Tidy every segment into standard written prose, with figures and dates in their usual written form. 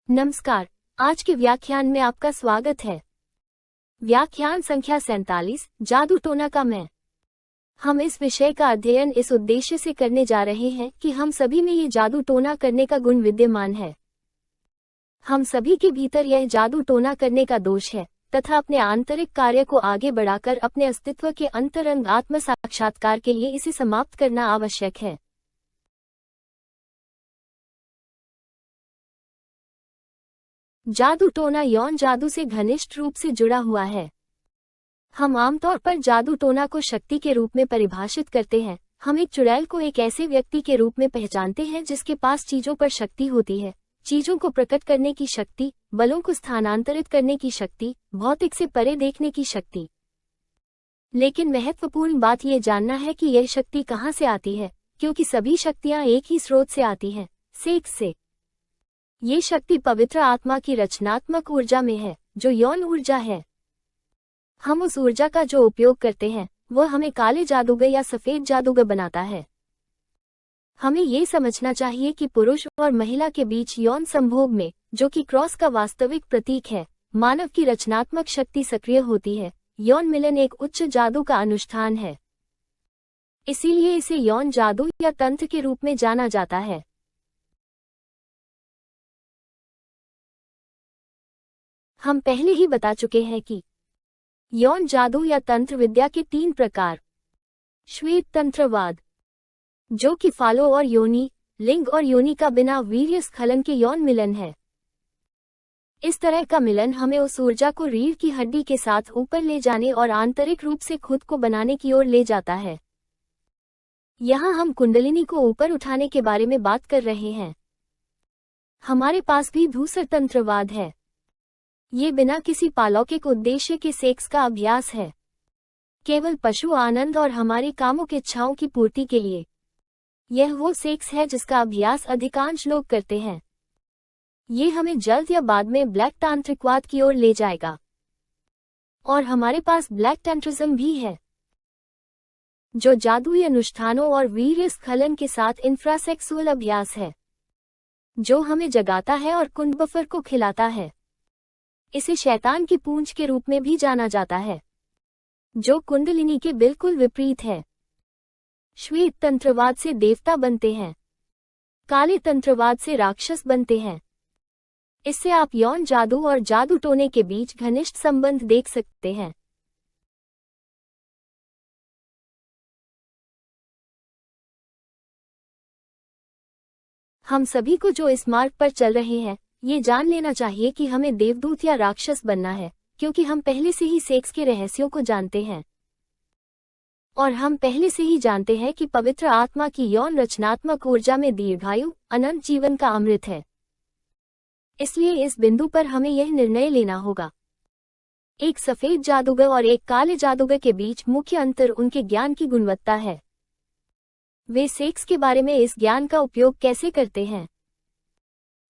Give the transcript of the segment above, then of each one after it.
नमस्कार। आज के व्याख्यान में आपका स्वागत है। व्याख्यान संख्या 47, जादू टोना का मैं। हम इस विषय का अध्ययन इस उद्देश्य से करने जा रहे हैं कि हम सभी में ये जादू टोना करने का गुण विद्यमान है। हम सभी के भीतर यह जादू टोना करने का दोष है तथा अपने आंतरिक कार्य को आगे बढ़ाकर अपने अस्तित्व के अंतरंग आत्म साक्षात्कार के लिए इसे समाप्त करना आवश्यक है। जादू टोना यौन जादू से घनिष्ठ रूप से जुड़ा हुआ है। हम आमतौर पर जादू टोना को शक्ति के रूप में परिभाषित करते हैं। हम एक चुड़ैल को एक ऐसे व्यक्ति के रूप में पहचानते हैं जिसके पास चीजों पर शक्ति होती है, चीजों को प्रकट करने की शक्ति, बलों को स्थानांतरित करने की शक्ति, भौतिक से परे देखने की शक्ति। लेकिन महत्वपूर्ण बात यह जानना है कि यह शक्ति कहाँ से आती है, क्योंकि सभी शक्तियाँ एक ही स्रोत से आती हैं, सेक्स से। ये शक्ति पवित्र आत्मा की रचनात्मक ऊर्जा में है, जो यौन ऊर्जा है। हम उस ऊर्जा का जो उपयोग करते हैं वह हमें काले जादूगर या सफेद जादूगर बनाता है। हमें ये समझना चाहिए कि पुरुष और महिला के बीच यौन संभोग में, जो कि क्रॉस का वास्तविक प्रतीक है, मानव की रचनात्मक शक्ति सक्रिय होती है। यौन मिलन एक उच्च जादू का अनुष्ठान है, इसीलिए इसे यौन जादू या तंत्र के रूप में जाना जाता है। हम पहले ही बता चुके हैं कि यौन जादू या तंत्र विद्या के 3 प्रकार। श्वेत तंत्रवाद, जो कि फालो और योनि, लिंग और योनि का बिना वीर्य स्खलन के यौन मिलन है। इस तरह का मिलन हमें उस ऊर्जा को रीढ़ की हड्डी के साथ ऊपर ले जाने और आंतरिक रूप से खुद को बनाने की ओर ले जाता है। यहाँ हम कुंडलिनी को ऊपर उठाने के बारे में बात कर रहे हैं। हमारे पास भी धूसर तंत्रवाद है। ये बिना किसी पालौकिक उद्देश्य के सेक्स का अभ्यास है, केवल पशु आनंद और हमारी कामुक इच्छाओं की पूर्ति के लिए। यह वो सेक्स है जिसका अभ्यास अधिकांश लोग करते हैं। ये हमें जल्द या बाद में ब्लैक तांत्रिकवाद की ओर ले जाएगा। और हमारे पास ब्लैक टेंट्रिज्म भी है, जो जादुई अनुष्ठानों और वीर्य स्खलन के साथ इंफ्रासेक्सुअल अभ्यास है, जो हमें जगाता है और कुंडबफर को खिलाता है। इसे शैतान की पूंछ के रूप में भी जाना जाता है, जो कुंडलिनी के बिल्कुल विपरीत है। श्वेत तंत्रवाद से देवता बनते हैं, काले तंत्रवाद से राक्षस बनते हैं। इससे आप यौन जादू और जादू टोने के बीच घनिष्ठ संबंध देख सकते हैं। हम सभी को जो इस मार्ग पर चल रहे हैं, ये जान लेना चाहिए कि हमें देवदूत या राक्षस बनना है, क्योंकि हम पहले से ही सेक्स के रहस्यों को जानते हैं। और हम पहले से ही जानते हैं कि पवित्र आत्मा की यौन रचनात्मक ऊर्जा में दीर्घायु, अनंत जीवन का अमृत है। इसलिए इस बिंदु पर हमें यह निर्णय लेना होगा। एक सफेद जादूगर और एक काले जादूगर के बीच मुख्य अंतर उनके ज्ञान की गुणवत्ता है। वे सेक्स के बारे में इस ज्ञान का उपयोग कैसे करते हैं?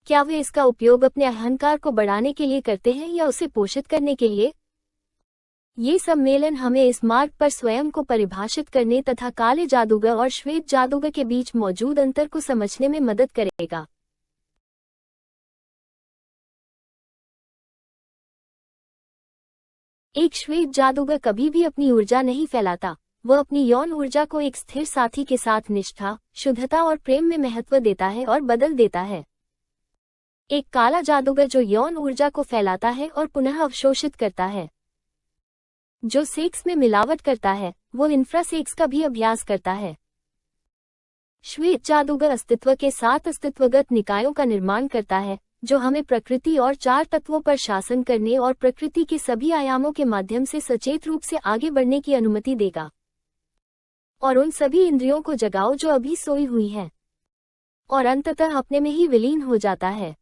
क्या वे इसका उपयोग अपने अहंकार को बढ़ाने के लिए करते हैं या उसे पोषित करने के लिए? ये सम्मेलन हमें इस मार्ग पर स्वयं को परिभाषित करने तथा काले जादूगर और श्वेत जादूगर के बीच मौजूद अंतर को समझने में मदद करेगा। एक श्वेत जादूगर कभी भी अपनी ऊर्जा नहीं फैलाता। वह अपनी यौन ऊर्जा को एक स्थिर साथी के साथ निष्ठा, शुद्धता और प्रेम में महत्व देता है और बदल देता है। एक काला जादूगर जो यौन ऊर्जा को फैलाता है और पुनः अवशोषित करता है, जो सेक्स में मिलावट करता है, वो इंफ्रासेक्स का भी अभ्यास करता है। श्वेत जादूगर अस्तित्व के 7 अस्तित्वगत निकायों का निर्माण करता है, जो हमें प्रकृति और 4 तत्वों पर शासन करने और प्रकृति के सभी आयामों के माध्यम से सचेत रूप से आगे बढ़ने की अनुमति देगा। और उन सभी इंद्रियों को जगाओ जो अभी सोई हुई हैं, और अंततः अपने में ही विलीन हो जाता है।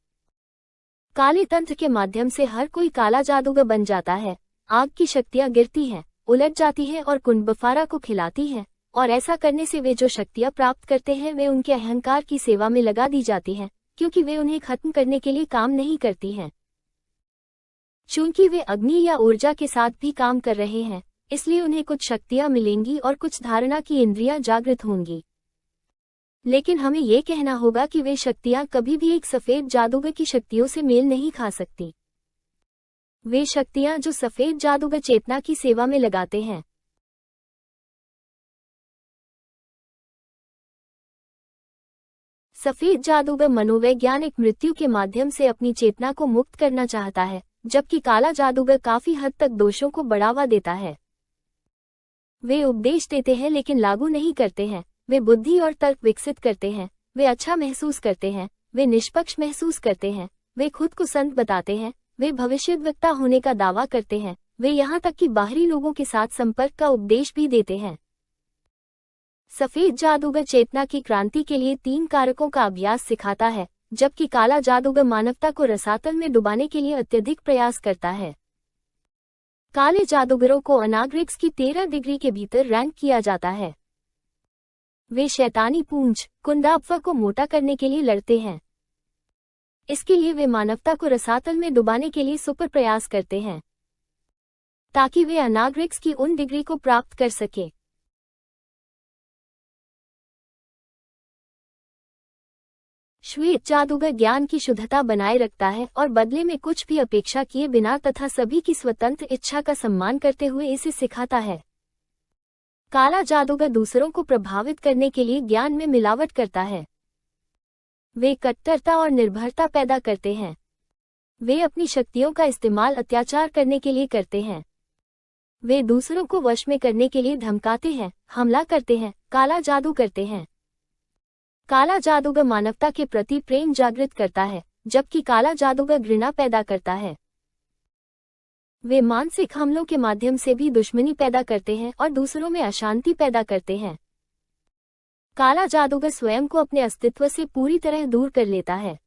काले तंत्र के माध्यम से हर कोई काला जादूगर बन जाता है। आग की शक्तियां गिरती हैं, उलट जाती हैं और कुंडबफारा को खिलाती हैं, और ऐसा करने से वे जो शक्तियां प्राप्त करते हैं वे उनके अहंकार की सेवा में लगा दी जाती हैं, क्योंकि वे उन्हें खत्म करने के लिए काम नहीं करती हैं। चूंकि वे अग्नि या ऊर्जा के साथ भी काम कर रहे हैं, इसलिए उन्हें कुछ शक्तियां मिलेंगी और कुछ धारणा की इंद्रियां जागृत होंगी। लेकिन हमें ये कहना होगा कि वे शक्तियां कभी भी एक सफेद जादूगर की शक्तियों से मेल नहीं खा सकती। वे शक्तियां जो सफेद जादूगर चेतना की सेवा में लगाते हैं। सफेद जादूगर मनोवैज्ञानिक मृत्यु के माध्यम से अपनी चेतना को मुक्त करना चाहता है, जबकि काला जादूगर काफी हद तक दोषों को बढ़ावा देता है। वे उपदेश देते हैं लेकिन लागू नहीं करते हैं। वे बुद्धि और तर्क विकसित करते हैं। वे अच्छा महसूस करते हैं। वे निष्पक्ष महसूस करते हैं। वे खुद को संत बताते हैं। वे भविष्यद्वक्ता होने का दावा करते हैं। वे यहाँ तक कि बाहरी लोगों के साथ संपर्क का उपदेश भी देते हैं। सफेद जादूगर चेतना की क्रांति के लिए 3 कारकों का अभ्यास सिखाता है, जबकि काला जादूगर मानवता को रसातल में डुबाने के लिए अत्यधिक प्रयास करता है। काले जादूगरों को अनाग्रिक्स की 13 डिग्री के भीतर रैंक किया जाता है। वे शैतानी पूंछ कुंदाप्वा को मोटा करने के लिए लड़ते हैं। इसके लिए वे मानवता को रसातल में डुबाने के लिए सुपर प्रयास करते हैं, ताकि वे अनाग्रिक्स की उन डिग्री को प्राप्त कर सके। श्वेत जादूगर ज्ञान की शुद्धता बनाए रखता है और बदले में कुछ भी अपेक्षा किए बिना तथा सभी की स्वतंत्र इच्छा का सम्मान करते हुए इसे सिखाता है। काला जादूगर दूसरों को प्रभावित करने के लिए ज्ञान में मिलावट करता है। वे कट्टरता और निर्भरता पैदा करते हैं। वे अपनी शक्तियों का इस्तेमाल अत्याचार करने के लिए करते हैं। वे दूसरों को वश में करने के लिए धमकाते हैं, हमला करते हैं, काला जादू करते हैं। काला जादूगर मानवता के प्रति प्रेम जागृत करता है, जबकि काला जादूगर घृणा पैदा करता है। वे मानसिक हमलों के माध्यम से भी दुश्मनी पैदा करते हैं और दूसरों में अशांति पैदा करते हैं। काला जादूगर स्वयं को अपने अस्तित्व से पूरी तरह दूर कर लेता है।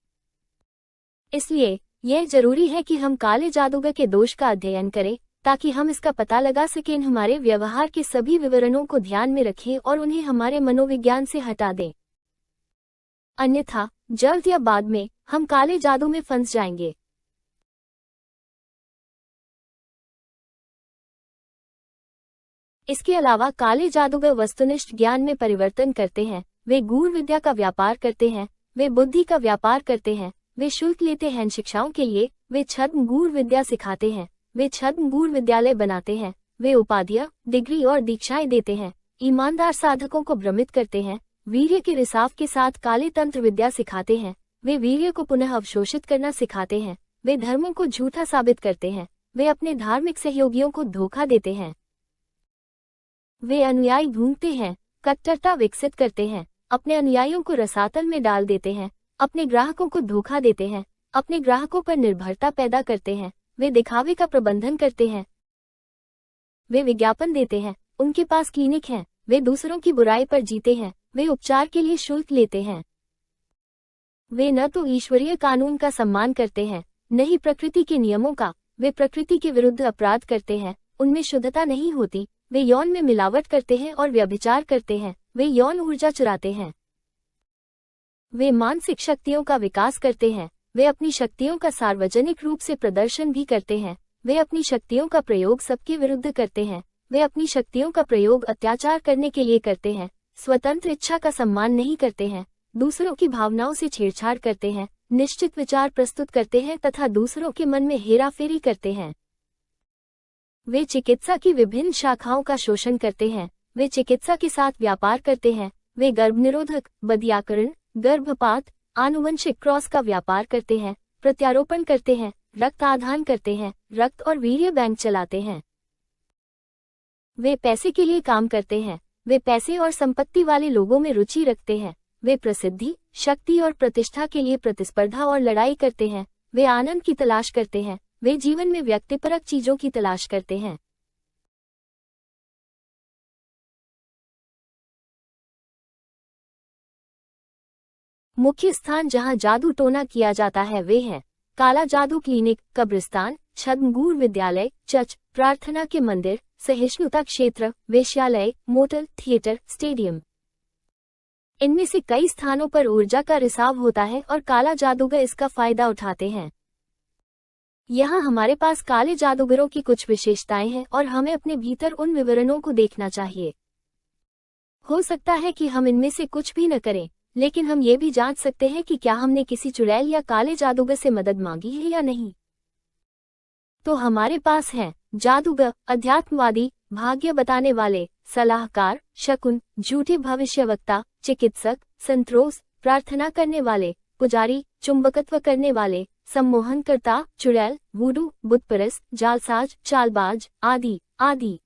इसलिए यह जरूरी है कि हम काले जादूगर के दोष का अध्ययन करें, ताकि हम इसका पता लगा सकें, हमारे व्यवहार के सभी विवरणों को ध्यान में रखें और उन्हें हमारे मनोविज्ञान से हटा दें। अन्यथा जल्द या बाद में हम काले जादू में फंस जाएंगे। इसके अलावा काले जादूगर वस्तुनिष्ठ ज्ञान में परिवर्तन करते हैं। वे गूढ़ विद्या का व्यापार करते हैं। वे बुद्धि का व्यापार करते हैं। वे शुल्क लेते हैं शिक्षाओं के लिए। वे छद्म गूढ़ विद्या सिखाते हैं। वे छद्म गूढ़ विद्यालय बनाते हैं। वे उपाधियां, डिग्री और दीक्षाएं देते हैं। ईमानदार साधकों को भ्रमित करते हैं। वीर्य के रिसाव के साथ काले तंत्र विद्या सिखाते हैं। वे वीर्य को पुनः अवशोषित करना सिखाते हैं। वे धर्मों को झूठा साबित करते हैं। वे अपने धार्मिक सहयोगियों को धोखा देते हैं। वे अनुयायी ढूंढते हैं, कट्टरता विकसित करते हैं, अपने अनुयायियों को रसातल में डाल देते हैं, अपने ग्राहकों को धोखा देते हैं, अपने ग्राहकों पर निर्भरता पैदा करते हैं। वे दिखावे का प्रबंधन करते हैं। वे विज्ञापन देते हैं, उनके पास क्लिनिक हैं। वे दूसरों की बुराई पर जीते हैं। वे उपचार के लिए शुल्क लेते हैं। वे न तो ईश्वरीय कानून का सम्मान करते हैं, न ही प्रकृति के नियमों का। वे प्रकृति के विरुद्ध अपराध करते हैं, उनमें शुद्धता नहीं होती। वे यौन में मिलावट करते हैं और व्यभिचार करते हैं। वे यौन ऊर्जा चुराते हैं। वे मानसिक शक्तियों का विकास करते हैं। वे अपनी शक्तियों का सार्वजनिक रूप से प्रदर्शन भी करते हैं। वे अपनी शक्तियों का प्रयोग सबके विरुद्ध करते हैं। वे अपनी शक्तियों का प्रयोग अत्याचार करने के लिए करते हैं। स्वतंत्र इच्छा का सम्मान नहीं करते हैं। दूसरों की भावनाओं से छेड़छाड़ करते हैं। निश्चित विचार प्रस्तुत करते हैं तथा दूसरों के मन में हेराफेरी करते हैं। वे चिकित्सा की विभिन्न शाखाओं का शोषण करते हैं। वे चिकित्सा के साथ व्यापार करते हैं। वे गर्भनिरोधक, बधियाकरण, गर्भपात, आनुवंशिक क्रॉस का व्यापार करते हैं, प्रत्यारोपण करते हैं, रक्त आधान करते हैं, रक्त और वीर्य बैंक चलाते हैं। वे पैसे के लिए काम करते हैं। वे पैसे और संपत्ति वाले लोगों में रुचि रखते हैं। वे प्रसिद्धि, शक्ति और प्रतिष्ठा के लिए प्रतिस्पर्धा और लड़ाई करते हैं। वे आनंद की तलाश करते हैं। वे जीवन में व्यक्तिपरक चीजों की तलाश करते हैं। मुख्य स्थान जहां जादू टोना किया जाता है वे हैं काला जादू क्लिनिक, कब्रिस्तान, छद्मगूढ़ विद्यालय, चर्च, प्रार्थना के मंदिर, सहिष्णुता क्षेत्र, वेश्यालय, मोटल, थिएटर, स्टेडियम। इनमें से कई स्थानों पर ऊर्जा का रिसाव होता है और काला जादूगर इसका फायदा उठाते हैं। यहाँ हमारे पास काले जादूगरों की कुछ विशेषताएं हैं और हमें अपने भीतर उन विवरणों को देखना चाहिए। हो सकता है कि हम इनमें से कुछ भी न करें, लेकिन हम ये भी जांच सकते हैं कि क्या हमने किसी चुड़ैल या काले जादूगर से मदद मांगी है या नहीं। तो हमारे पास है जादूगर, अध्यात्मवादी, भाग्य बताने वाले, सलाहकार, शकुन, झूठे भविष्यवक्ता, चिकित्सक, संतरोस, प्रार्थना करने वाले, पुजारी, चुंबकत्व करने वाले, सम्मोहनकर्ता, चुड़ैल, वूडू, बुतपरस्त, जालसाज, चालबाज, आदि आदि।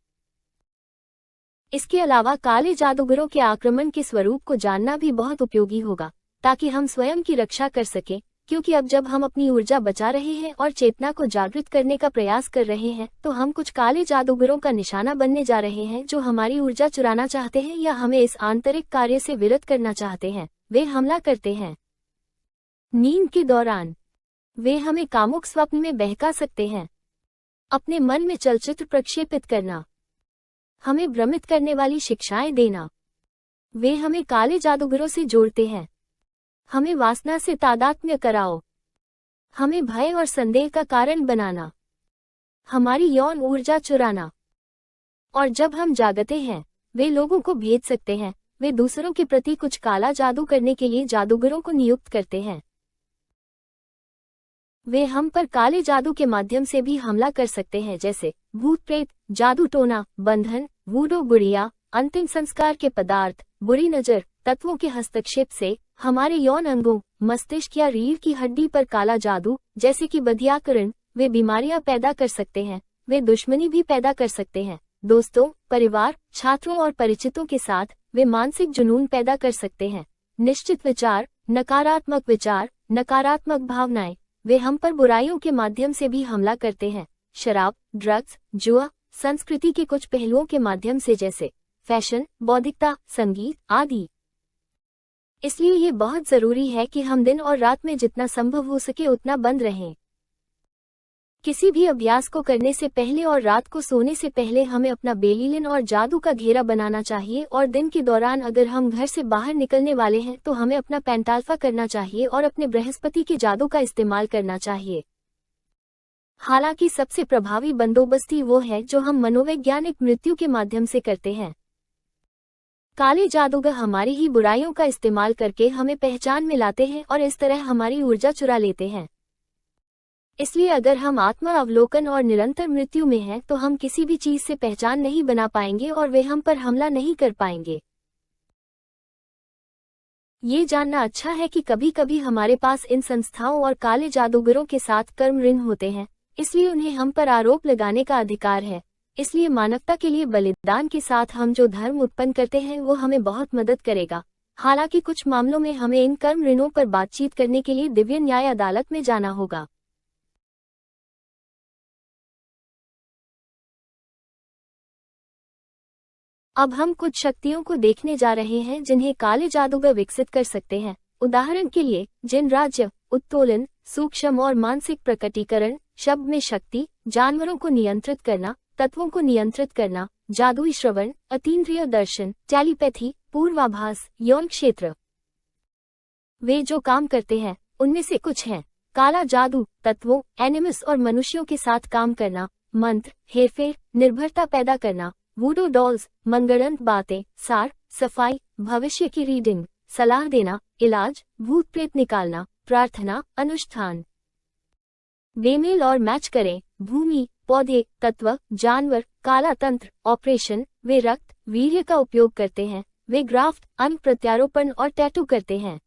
इसके अलावा काले जादूगरों के आक्रमण के स्वरूप को जानना भी बहुत उपयोगी होगा, ताकि हम स्वयं की रक्षा कर सकें, क्योंकि अब जब हम अपनी ऊर्जा बचा रहे हैं और चेतना को जागृत करने का प्रयास कर रहे हैं, तो हम कुछ काले जादूगरों का निशाना बनने जा रहे हैं जो हमारी ऊर्जा चुराना चाहते हैं या हमें इस आंतरिक कार्य से विरत करना चाहते हैं। वे हमला करते हैं नींद के दौरान। वे हमें कामुक स्वप्न में बहका सकते हैं, अपने मन में चलचित्र प्रक्षेपित करना, हमें भ्रमित करने वाली शिक्षाएं देना। वे हमें काले जादूगरों से जोड़ते हैं, हमें वासना से तादात्म्य कराओ, हमें भय और संदेह का कारण बनाना, हमारी यौन ऊर्जा चुराना। और जब हम जागते हैं, वे लोगों को भेज सकते हैं। वे दूसरों के प्रति कुछ काला जादू करने के लिए जादूगरों को नियुक्त करते हैं। वे हम पर काले जादू के माध्यम से भी हमला कर सकते हैं, जैसे भूत प्रेत, जादू टोना, बंधन, वूडो गुड़िया, अंतिम संस्कार के पदार्थ, बुरी नजर, तत्वों के हस्तक्षेप से हमारे यौन अंगों, मस्तिष्क या रीढ़ की हड्डी पर काला जादू, जैसे कि बधियाकरण। वे बीमारियां पैदा कर सकते हैं, वे दुश्मनी भी पैदा कर सकते हैं। दोस्तों, परिवार, छात्रों और परिचितों के साथ वे मानसिक जुनून पैदा कर सकते हैं। निश्चित विचार, नकारात्मक भावनाएं। वे हम पर बुराइयों के माध्यम से भी हमला करते हैं। शराब, ड्रग्स, जुआ, संस्कृति के कुछ पहलुओं के माध्यम से, जैसे फैशन, बौद्धिकता, संगीत आदि। इसलिए ये बहुत जरूरी है कि हम दिन और रात में जितना संभव हो सके उतना बंद रहें। किसी भी अभ्यास को करने से पहले और रात को सोने से पहले हमें अपना बेलीलिन और जादू का घेरा बनाना चाहिए, और दिन के दौरान अगर हम घर से बाहर निकलने वाले हैं तो हमें अपना पेंटाल्फा करना चाहिए और अपने बृहस्पति के जादू का इस्तेमाल करना चाहिए। हालांकि सबसे प्रभावी बंदोबस्ती वो है जो हम मनोवैज्ञानिक मृत्यु के माध्यम से करते हैं। काले जादूगर हमारी ही बुराइयों का इस्तेमाल करके हमें पहचान में लाते हैं और इस तरह हमारी ऊर्जा चुरा लेते हैं। इसलिए अगर हम आत्मा अवलोकन और निरंतर मृत्यु में हैं तो हम किसी भी चीज से पहचान नहीं बना पाएंगे और वे हम पर हमला नहीं कर पाएंगे। ये जानना अच्छा है कि कभी कभी हमारे पास इन संस्थाओं और काले जादूगरों के साथ कर्म ऋण होते हैं, इसलिए उन्हें हम पर आरोप लगाने का अधिकार है। इसलिए मानवता के लिए बलिदान के साथ हम जो धर्म उत्पन्न करते हैं वो हमें बहुत मदद करेगा। हालांकि कुछ मामलों में हमें इन कर्म ऋणों पर बातचीत करने के लिए दिव्य न्याय अदालत में जाना होगा। अब हम कुछ शक्तियों को देखने जा रहे हैं जिन्हें काले जादूगर विकसित कर सकते हैं। उदाहरण के लिए, जिन राज्य, उत्तोलन, सूक्ष्म और मानसिक प्रकटीकरण, शब्द में शक्ति, जानवरों को नियंत्रित करना, तत्वों को नियंत्रित करना, जादुई श्रवण, अतीन्द्रिय दर्शन, टेलीपैथी, पूर्वाभास, यौन क्षेत्र। वे जो काम करते हैं उनमें से कुछ हैं: काला जादू, तत्वों, एनिमस और मनुष्यों के साथ काम करना, मंत्र, हेरफेर, निर्भरता पैदा करना, वूडू डॉल्स, मनगढ़ंत बातें, सार, सफाई, भविष्य की रीडिंग, सलाह देना, इलाज, भूत प्रेत निकालना, प्रार्थना, अनुष्ठान। बेमेल और मैच करें, भूमि, पौधे, तत्व, जानवर, काला तंत्र, ऑपरेशन। वे रक्त, वीर्य का उपयोग करते हैं। वे ग्राफ्ट, अंग प्रत्यारोपण और टैटू करते हैं।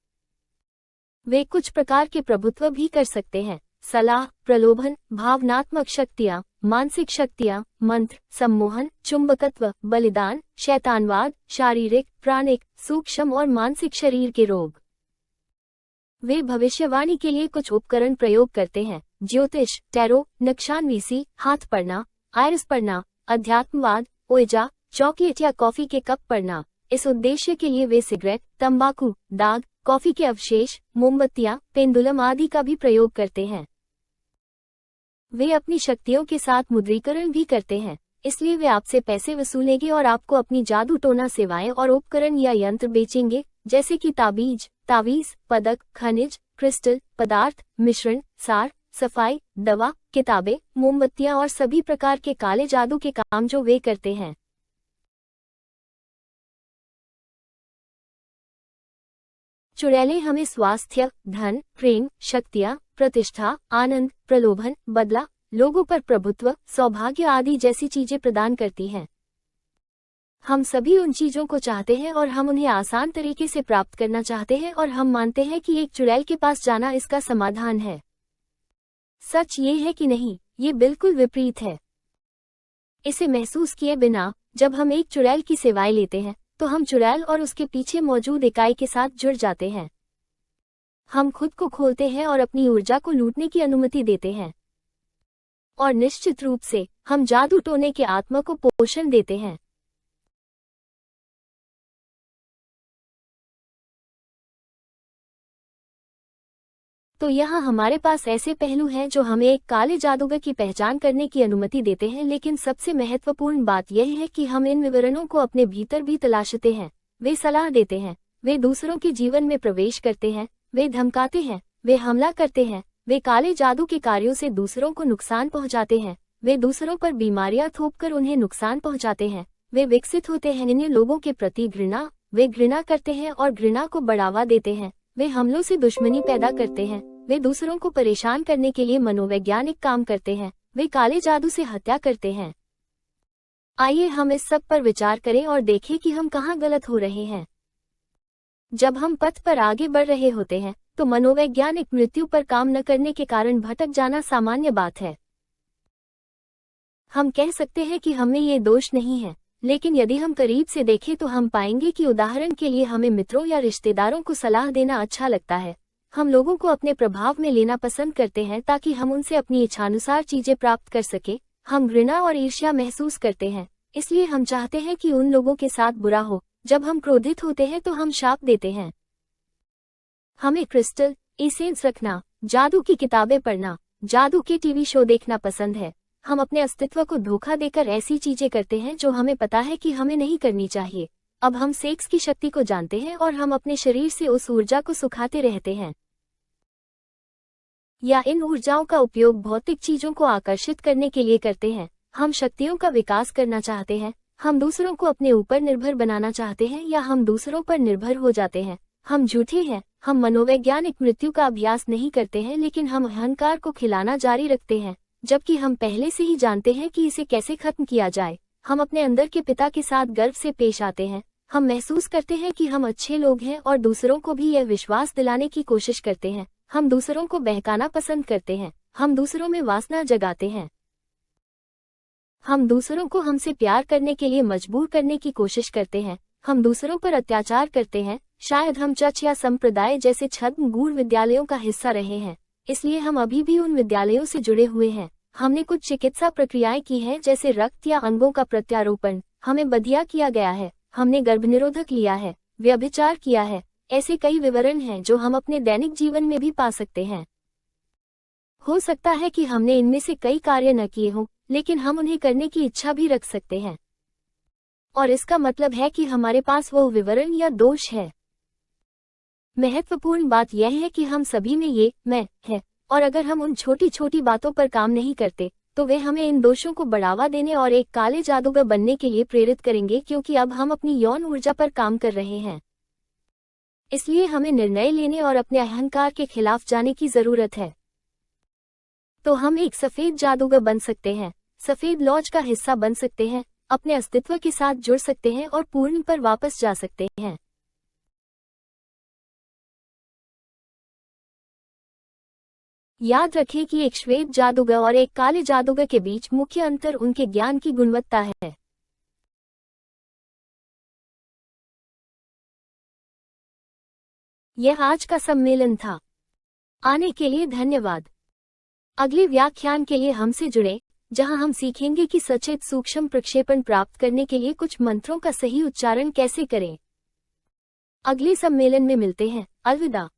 वे कुछ प्रकार के प्रभुत्व भी कर सकते हैं: सलाह, प्रलोभन, भावनात्मक शक्तियाँ, मानसिक शक्तियाँ, मंत्र, सम्मोहन, चुंबकत्व, बलिदान, शैतानवाद, शारीरिक, प्राणिक, सूक्ष्म और मानसिक शरीर के रोग। वे भविष्यवाणी के लिए कुछ उपकरण प्रयोग करते हैं: ज्योतिष, टैरो, नक्शानवीसी, हाथ पढ़ना, आयरस पढ़ना, अध्यात्मवाद, ओएजा, चॉकलेट या कॉफी के कप पढ़ना। इस उद्देश्य के लिए वे सिगरेट, तंबाकू, दाग, कॉफी के अवशेष, मोमबत्तियां, पेंडुलम आदि का भी प्रयोग करते हैं। वे अपनी शक्तियों के साथ मुद्रीकरण भी करते हैं, इसलिए वे आपसे पैसे वसूलेंगे और आपको अपनी जादू टोना सेवाएं और उपकरण या यंत्र बेचेंगे, जैसे कि तावीज, पदक, खनिज, क्रिस्टल, पदार्थ, मिश्रण, सार, सफाई, दवा, किताबें, मोमबत्तियां और सभी प्रकार के काले जादू के काम जो वे करते हैं। चुड़ैलें हमें स्वास्थ्य, धन, प्रेम, शक्तियाँ, प्रतिष्ठा, आनंद, प्रलोभन, बदला, लोगों पर प्रभुत्व, सौभाग्य आदि जैसी चीजें प्रदान करती हैं। हम सभी उन चीजों को चाहते हैं और हम उन्हें आसान तरीके से प्राप्त करना चाहते हैं और हम मानते हैं कि एक चुड़ैल के पास जाना इसका समाधान है। सच ये है कि नहीं, ये बिल्कुल विपरीत है। इसे महसूस किए बिना जब हम एक चुड़ैल की सेवाएं लेते हैं तो हम चुड़ैल और उसके पीछे मौजूद इकाई के साथ जुड़ जाते हैं। हम खुद को खोलते हैं और अपनी ऊर्जा को लूटने की अनुमति देते हैं। और निश्चित रूप से हम जादू टोने के आत्मा को पोषण देते हैं। तो यहाँ हमारे पास ऐसे पहलू हैं जो हमें एक काले जादूगर की पहचान करने की अनुमति देते हैं, लेकिन सबसे महत्वपूर्ण बात यह है कि हम इन विवरणों को अपने भीतर भी तलाशते हैं। वे सलाह देते हैं, वे दूसरों के जीवन में प्रवेश करते हैं, वे धमकाते हैं, वे हमला करते हैं, वे काले जादू के कार्यों से दूसरों को नुकसान पहुंचाते हैं, वे दूसरों पर बीमारियां थोपकर उन्हें नुकसान पहुंचाते हैं, वे विकसित होते हैं इन लोगों के प्रति घृणा, वे घृणा करते हैं और घृणा को बढ़ावा देते हैं, वे हमलों से दुश्मनी पैदा करते हैं, वे दूसरों को परेशान करने के लिए मनोवैज्ञानिक काम करते हैं, वे काले जादू से हत्या करते हैं। आइए हम इस सब पर विचार करें और देखें कि हम कहाँ गलत हो रहे हैं। जब हम पथ पर आगे बढ़ रहे होते हैं तो मनोवैज्ञानिक मृत्यु पर काम न करने के कारण भटक जाना सामान्य बात है। हम कह सकते हैं कि हमें ये दोष नहीं है, लेकिन यदि हम करीब से देखें तो हम पाएंगे कि उदाहरण के लिए हमें मित्रों या रिश्तेदारों को सलाह देना अच्छा लगता है। हम लोगों को अपने प्रभाव में लेना पसंद करते हैं ताकि हम उनसे अपनी इच्छानुसार चीजें प्राप्त कर सके। हम घृणा और ईर्ष्या महसूस करते हैं, इसलिए हम चाहते हैं कि उन लोगों के साथ बुरा हो। जब हम क्रोधित होते हैं तो हम शाप देते हैं। हमें क्रिस्टल, एसेंस रखना, जादू की किताबें पढ़ना, जादू के टीवी शो देखना पसंद है। हम अपने अस्तित्व को धोखा देकर ऐसी चीजें करते हैं जो हमें पता है कि हमें नहीं करनी चाहिए। अब हम सेक्स की शक्ति को जानते हैं और हम अपने शरीर से उस ऊर्जा को सुखाते रहते हैं, या इन ऊर्जाओं का उपयोग भौतिक चीजों को आकर्षित करने के लिए करते हैं। हम शक्तियों का विकास करना चाहते हैं, हम दूसरों को अपने ऊपर निर्भर बनाना चाहते हैं या हम दूसरों पर निर्भर हो जाते हैं। हम झूठे हैं, हम मनोवैज्ञानिक मृत्यु का अभ्यास नहीं करते हैं, लेकिन हम अहंकार को खिलाना जारी रखते हैं, जबकि हम पहले से ही जानते हैं कि इसे कैसे खत्म किया जाए। हम अपने अंदर के पिता के साथ गर्व से पेश आते हैं। हम महसूस करते हैं कि हम अच्छे लोग हैं और दूसरों को भी यह विश्वास दिलाने की कोशिश करते हैं। हम दूसरों को बहकाना पसंद करते हैं, हम दूसरों में वासना जगाते हैं, हम दूसरों को हमसे प्यार करने के लिए मजबूर करने की कोशिश करते हैं, हम दूसरों पर अत्याचार करते हैं। शायद हम चर्च या संप्रदाय जैसे छद्म गूढ़ विद्यालयों का हिस्सा रहे हैं, इसलिए हम अभी भी उन विद्यालयों से जुड़े हुए हैं। हमने कुछ चिकित्सा प्रक्रियाएं की हैं, जैसे रक्त या अंगों का प्रत्यारोपण। हमें बधिया किया गया है, हमने गर्भनिरोधक लिया है, व्यभिचार किया है। ऐसे कई विवरण हैं जो हम अपने दैनिक जीवन में भी पा सकते हैं। हो सकता है कि हमने इनमें से कई कार्य न किए हों, लेकिन हम उन्हें करने की इच्छा भी रख सकते हैं, और इसका मतलब है कि हमारे पास वो विवरण या दोष है। महत्वपूर्ण बात यह है कि हम सभी में ये मैं है, और अगर हम उन छोटी छोटी बातों पर काम नहीं करते तो वे हमें इन दोषों को बढ़ावा देने और एक काले जादूगर बनने के लिए प्रेरित करेंगे, क्योंकि अब हम अपनी यौन ऊर्जा पर काम कर रहे हैं। इसलिए हमें निर्णय लेने और अपने अहंकार के खिलाफ जाने की जरूरत है। तो हम एक सफेद जादूगर बन सकते हैं, सफेद लॉज का हिस्सा बन सकते हैं, अपने अस्तित्व के साथ जुड़ सकते हैं और पूर्ण पर वापस जा सकते हैं। याद रखें कि एक श्वेत जादूगर और एक काले जादूगर के बीच मुख्य अंतर उनके ज्ञान की गुणवत्ता है। यह आज का सम्मेलन था। आने के लिए धन्यवाद। अगले व्याख्यान के लिए हमसे जुड़े, जहां हम सीखेंगे कि सचेत सूक्ष्म प्रक्षेपण प्राप्त करने के लिए कुछ मंत्रों का सही उच्चारण कैसे करें। अगले सम्मेलन में मिलते हैं। अलविदा।